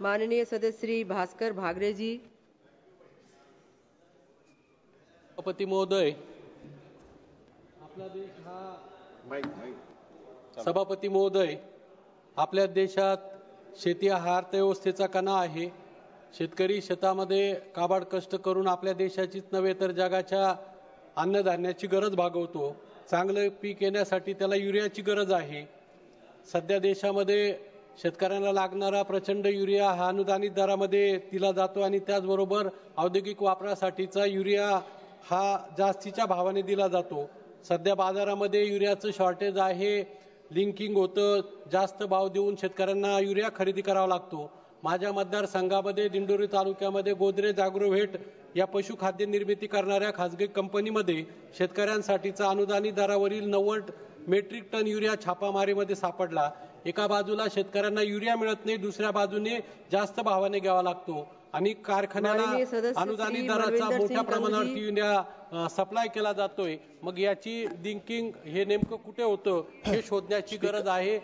माननीय सदस्य श्री भास्कर भागरे जी। सभापती महोदय, आपला देश हा सभापती महोदय, आपल्या देशात शेती हा अर्थव्यवस्थेचा कणा आहे। शेतकरी शेतामध्ये काबाड कष्ट करून आपल्या देशाचीच नव्हे तर जगाच्या अन्नधान्याची गरज भागवतो। चांगले पीक येण्यासाठी त्याला युरियाची गरज आहे। सध्या देशामध्ये शेतकऱ्यांना लागणारा प्रचंड युरिया हा अनुदानित दरामध्ये दिला जातो आणि त्याचबरोबर औद्योगिक वापरासाठीचा युरिया हा जास्तीच्या भावाने दिला जातो। सध्या बाजारामध्ये युरियाचं शॉर्टेज आहे, लिंकिंग होतं, जास्त भाव देऊन शेतकऱ्यांना युरिया खरेदी करावा लागतो। माझ्या मतदारसंघामध्ये दिंडोरी तालुक्यामध्ये गोदरेज ॲग्रोव्हेट या पशुखाद्य निर्मिती करणाऱ्या खासगी कंपनीमध्ये शेतकऱ्यांसाठीचा अनुदानित दरावरील 90 मेट्रिक टन युरिया छापामारीमध्ये सापडला। एका बाजूला शेतकऱ्यांना युरिया मिळत नाही, दुसऱ्या बाजूने जास्त भावाने घ्यावा लागतो आणि कारखान्याला अनुदानित दराचा मोठ्या प्रमाणावर युरिया सप्लाय केला जातोय। मग याची लिंकिंग हे नेमकं कुठे होतं हे शोधण्याची गरज आहे।